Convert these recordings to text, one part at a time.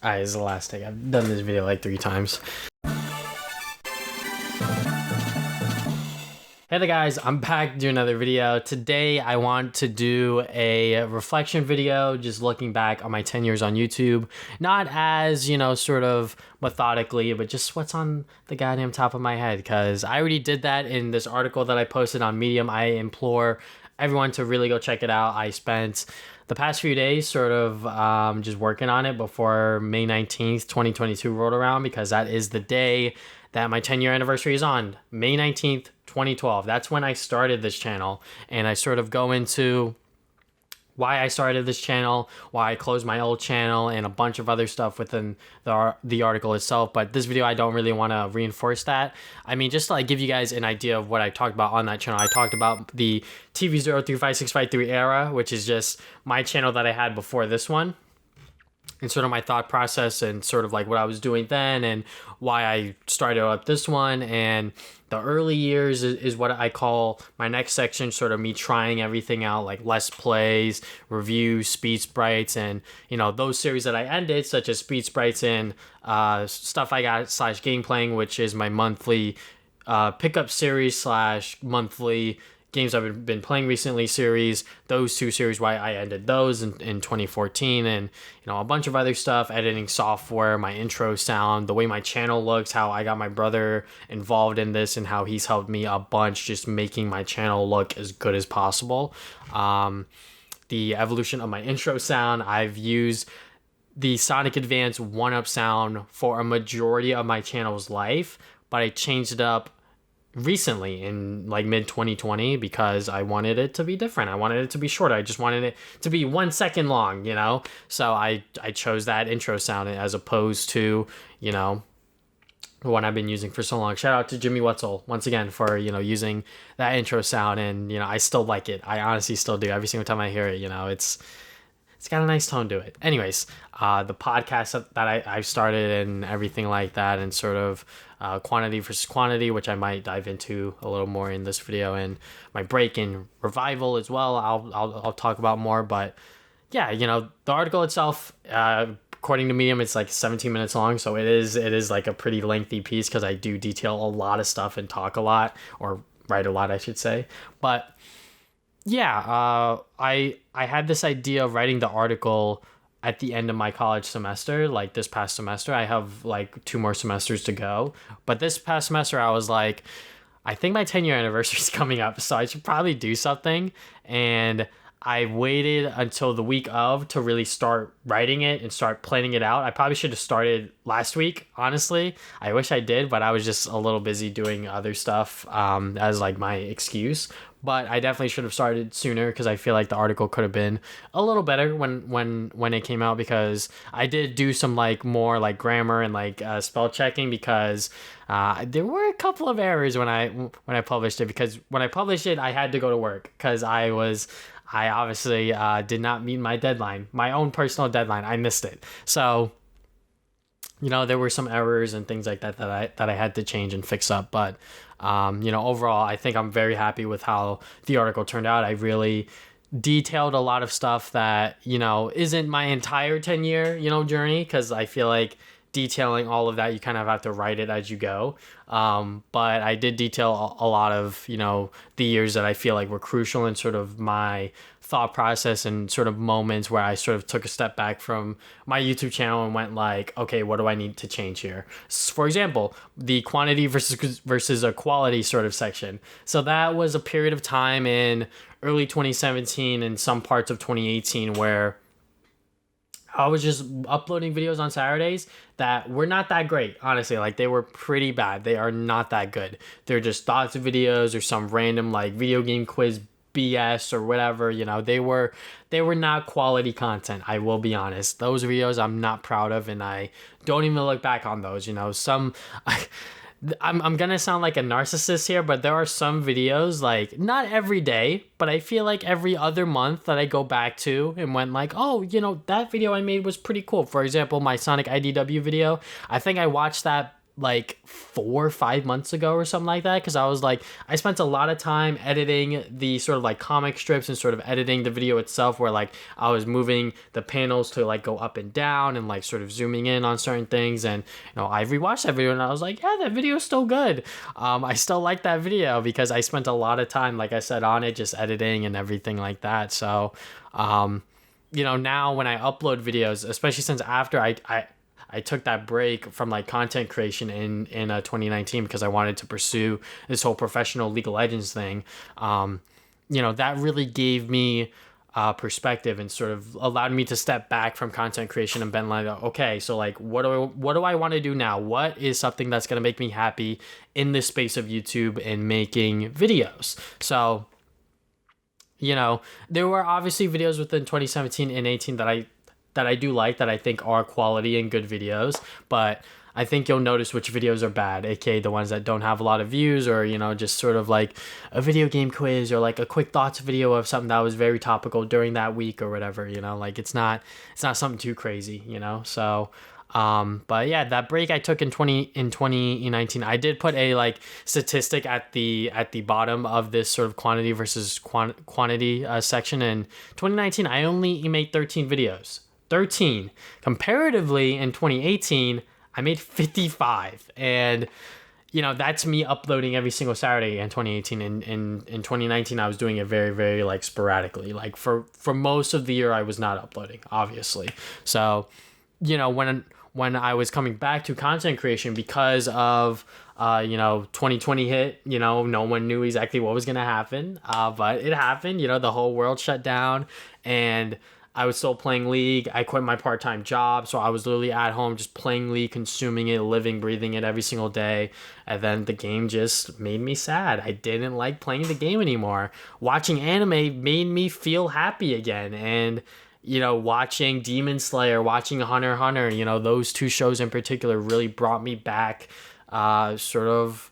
Alright, this is the last take. I've done this video like 3 times. Hey there guys, I'm back to do another video. Today I want to do a reflection video, just looking back on my 10 years on YouTube. Not as, sort of methodically, but just what's on the goddamn top of my head. Because I already did that in this article that I posted on Medium. I implore everyone to really go check it out. I spent the past few days sort of just working on it before May 19th, 2022 rolled around, because that is the day that my 10-year anniversary is on. May 19th, 2012. That's when I started this channel, and I sort of go into why I started this channel, why I closed my old channel, and a bunch of other stuff within the article itself. But this video, I don't really want to reinforce that. I mean, just to like give you guys an idea of what I talked about on that channel. I talked about the TV03563 era, which is just my channel that I had before this one, and sort of my thought process and sort of like what I was doing then and why I started up this one. And the early years is what I call my next section, sort of me trying everything out, like Let's Plays, reviews, Speed Sprites, and those series that I ended, such as Speed Sprites and Stuff I Got / Game Playing, which is my monthly pickup series / monthly games I've been playing recently series. Those 2 series, why I ended those in 2014, and a bunch of other stuff, editing software, my intro sound, the way my channel looks, how I got my brother involved in this, and how he's helped me a bunch just making my channel look as good as possible. The evolution of my intro sound, I've used the Sonic Advance 1-up sound for a majority of my channel's life, but I changed it up recently in like mid 2020 because I wanted it to be different. I wanted it to be shorter. I just wanted it to be 1 second long, so I chose that intro sound as opposed to the one I've been using for so long. Shout out to Jimmy Wetzel once again for using that intro sound, and I still like it. I honestly still do. Every single time I hear it, it's got a nice tone to it. Anyways, the podcast that I've started and everything like that, and sort of quantity versus quantity, which I might dive into a little more in this video, and my break in revival as well. I'll talk about more, but yeah, the article itself, according to Medium, it's like 17 minutes long, so it is like a pretty lengthy piece because I do detail a lot of stuff and talk a lot, or write a lot, I should say. But yeah, I had this idea of writing the article at the end of my college semester, like this past semester. I have like 2 more semesters to go, but this past semester I was like, I think my 10-year anniversary is coming up, so I should probably do something. And I waited until the week of to really start writing it and start planning it out. I probably should have started last week, honestly. I wish I did, but I was just a little busy doing other stuff as like my excuse. But I definitely should have started sooner, because I feel like the article could have been a little better when it came out, because I did do some like more like grammar and like spell checking, because there were a couple of errors when I published it, because when I published it I had to go to work, because I obviously did not meet my deadline, my own personal deadline. I missed it. So there were some errors and things like that that I had to change and fix up. But overall, I think I'm very happy with how the article turned out. I really detailed a lot of stuff that isn't my entire 10-year journey, because I feel like detailing all of that, you kind of have to write it as you go. But I did detail a lot of the years that I feel like were crucial in sort of my thought process, and sort of moments where I sort of took a step back from my YouTube channel and went like, okay, what do I need to change here? For example, the quantity versus a quality sort of section. So that was a period of time in early 2017 and some parts of 2018 where I was just uploading videos on Saturdays that were not that great, honestly. Like, they were pretty bad. They are not that good. They're just thoughts videos or some random like video game quiz BS or whatever. They were not quality content. I will be honest. Those videos I'm not proud of, and I don't even look back on those. I'm gonna sound like a narcissist here, but there are some videos, like not every day, but I feel like every other month, that I go back to and went like, oh, that video I made was pretty cool. For example, my Sonic IDW video, I think I watched that like 4 or 5 months ago or something like that, because I was like, I spent a lot of time editing the sort of like comic strips and sort of editing the video itself, where like I was moving the panels to like go up and down and like sort of zooming in on certain things. And I rewatched that video and I was like, yeah, that video is still good. I still like that video because I spent a lot of time, like I said, on it, just editing and everything like that. So now when I upload videos, especially since after I took that break from like content creation in 2019 because I wanted to pursue this whole professional League of Legends thing. That really gave me perspective and sort of allowed me to step back from content creation and been like, okay, so like what do I want to do now? What is something that's going to make me happy in this space of YouTube and making videos? So there were obviously videos within 2017 and 18 that I do like, that I think are quality and good videos, but I think you'll notice which videos are bad, aka the ones that don't have a lot of views, or just sort of like a video game quiz or like a quick thoughts video of something that was very topical during that week or whatever. Like it's not something too crazy, so but yeah, that break I took in 2019, I did put a like statistic at the bottom of this sort of quantity versus quantity section. In 2019, I only made 13 videos. 13. Comparatively, in 2018, I made 55. And that's me uploading every single Saturday in 2018. In 2019, I was doing it very, very like sporadically. Like for most of the year, I was not uploading, obviously. So when I was coming back to content creation because of 2020 hit, no one knew exactly what was going to happen, but it happened. The whole world shut down and I was still playing League. I quit my part-time job, so I was literally at home just playing League, consuming it, living, breathing it every single day. And then the game just made me sad. I didn't like playing the game anymore. Watching anime made me feel happy again. And watching Demon Slayer, watching Hunter x Hunter, those two shows in particular really brought me back sort of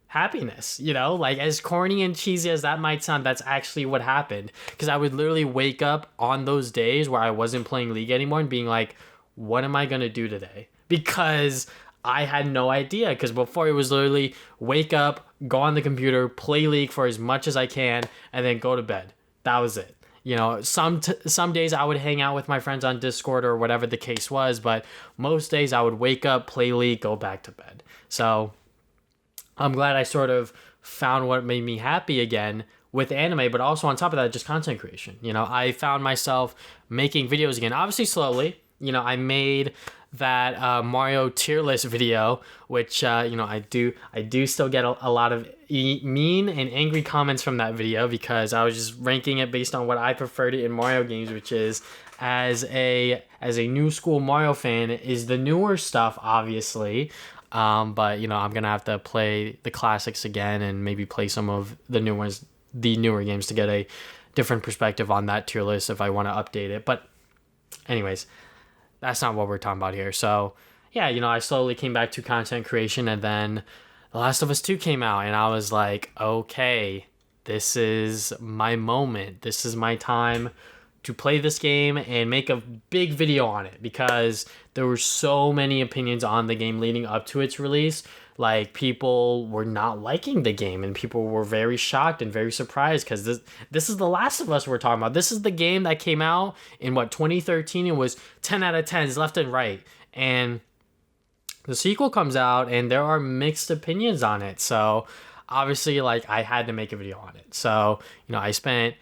happiness. Like as corny and cheesy as that might sound, that's actually what happened. Because I would literally wake up on those days where I wasn't playing League anymore and being like, what am I going to do today? Because I had no idea. Because before it was literally wake up, go on the computer, play League for as much as I can, and then go to bed. That was it. Some days I would hang out with my friends on Discord or whatever the case was, but most days I would wake up, play League, go back to bed. So I'm glad I sort of found what made me happy again with anime, but also on top of that, just content creation. I found myself making videos again, obviously slowly. I made that Mario tier list video, which I do still get a lot of mean and angry comments from that video, because I was just ranking it based on what I preferred in Mario games, which is as a new school Mario fan is the newer stuff, obviously. But I'm gonna have to play the classics again and maybe play some of the newer games to get a different perspective on that tier list if I want to update it. But anyways, that's not what we're talking about here. So yeah, I slowly came back to content creation, and then The Last of Us 2 came out, and I was like, okay, this is my moment. This is my time to play this game and make a big video on it, because there were so many opinions on the game leading up to its release. Like, people were not liking the game, and people were very shocked and very surprised, because this is The Last of Us we're talking about. This is the game that came out in 2013. It was 10 out of 10s left and right, and the sequel comes out and there are mixed opinions on it. So obviously, like, I had to make a video on it. So I spent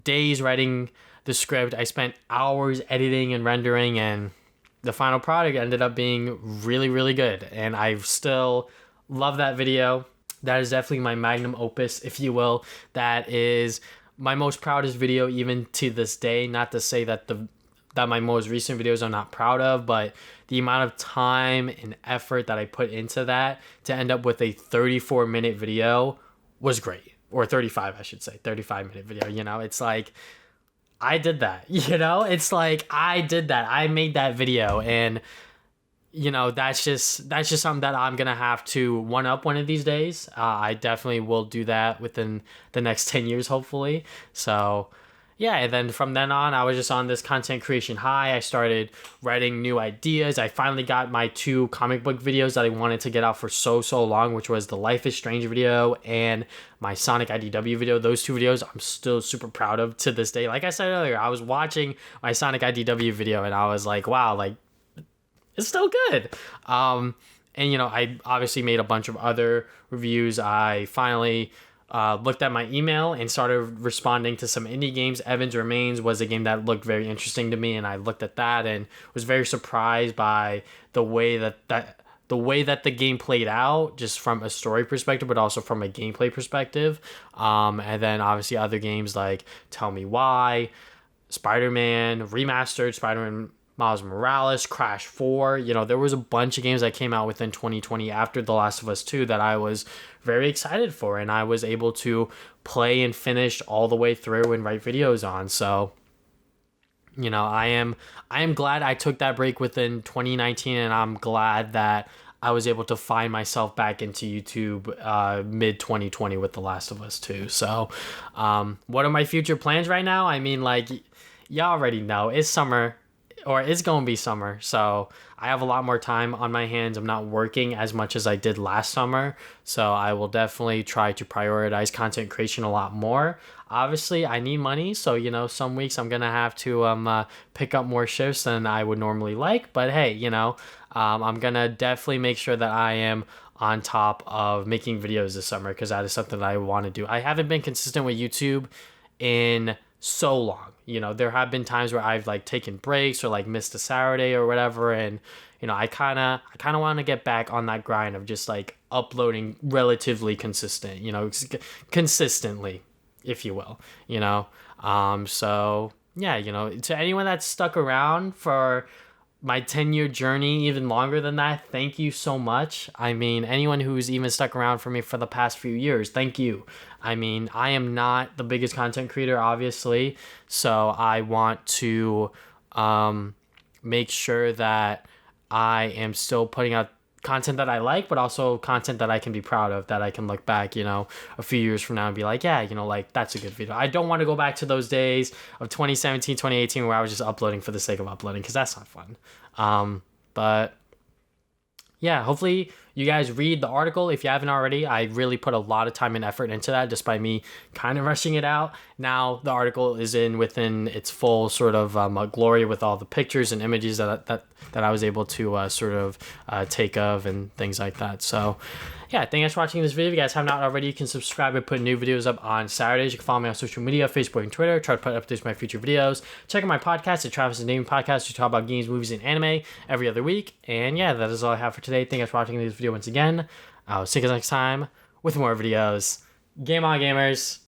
days writing the script. I spent hours editing and rendering, and the final product ended up being really, really good. And I still love that video. That is definitely my magnum opus, if you will. That is my most proudest video even to this day. Not to say that my most recent videos I'm not proud of, but the amount of time and effort that I put into that to end up with a 34-minute video was great. Or 35, I should say. 35-minute video. It's like, I did that. It's like, I did that. I made that video, and that's just something that I'm gonna have to one up one of these days. I definitely will do that within the next 10 years, hopefully. So yeah, and then from then on, I was just on this content creation high. I started writing new ideas. I finally got my 2 comic book videos that I wanted to get out for so long, which was the Life is Strange video and my Sonic IDW video. Those 2 videos I'm still super proud of to this day. Like I said earlier, I was watching my Sonic IDW video and I was like, wow, like, it's still good. And, you know, I obviously made a bunch of other reviews. I finally looked at my email and started responding to some indie games. Evans Remains was a game that looked very interesting to me, and I looked at that and was very surprised by the way that the game played out, just from a story perspective, but also from a gameplay perspective. And then obviously other games like Tell Me Why, Spider-Man Remastered, Spider-Man Miles Morales, Crash 4. You know, there was a bunch of games that came out within 2020 after The Last of Us 2 that I was very excited for, and I was able to play and finish all the way through and write videos on. So, you know, I am glad I took that break within 2019, and I'm glad that I was able to find myself back into YouTube mid 2020 with The Last of Us 2. So, what are my future plans right now? I mean, like, y'all already know, it's summer. Or it's going to be summer, so I have a lot more time on my hands. I'm not working as much as I did last summer, so I will definitely try to prioritize content creation a lot more. Obviously, I need money, so, you know, some weeks I'm going to have to pick up more shifts than I would normally like, but hey, you know, I'm going to definitely make sure that I am on top of making videos this summer, because that is something that I want to do. I haven't been consistent with YouTube in so long. You know, there have been times where I've like taken breaks or like missed a Saturday or whatever, and you know, I kind of want to get back on that grind of just like uploading relatively consistently, if you will, you know. So yeah, you know, to anyone that's stuck around for my 10-year journey, even longer than that, thank you so much. I mean, anyone who's even stuck around for me for the past few years, thank you. I mean, I am not the biggest content creator, obviously, so I want to make sure that I am still putting out content that I like, but also content that I can be proud of, that I can look back, you know, a few years from now and be like, yeah, you know, like, that's a good video. I don't want to go back to those days of 2017, 2018 where I was just uploading for the sake of uploading, because that's not fun. But yeah, hopefully you guys read the article. If you haven't already, I really put a lot of time and effort into that, despite me kind of rushing it out. Now the article is within its full sort of glory, with all the pictures and images that I was able to take of and things like that. So yeah, thank you guys for watching this video. If you guys have not already, you can subscribe and put new videos up on Saturdays. You can follow me on social media, Facebook and Twitter. Try to put updates to my future videos. Check out my podcast, the Travis' Gaming Podcast. We talk about games, movies, and anime every other week. And yeah, that is all I have for today. Thank you guys for watching this video once again. I'll see you guys next time with more videos. Game on, gamers.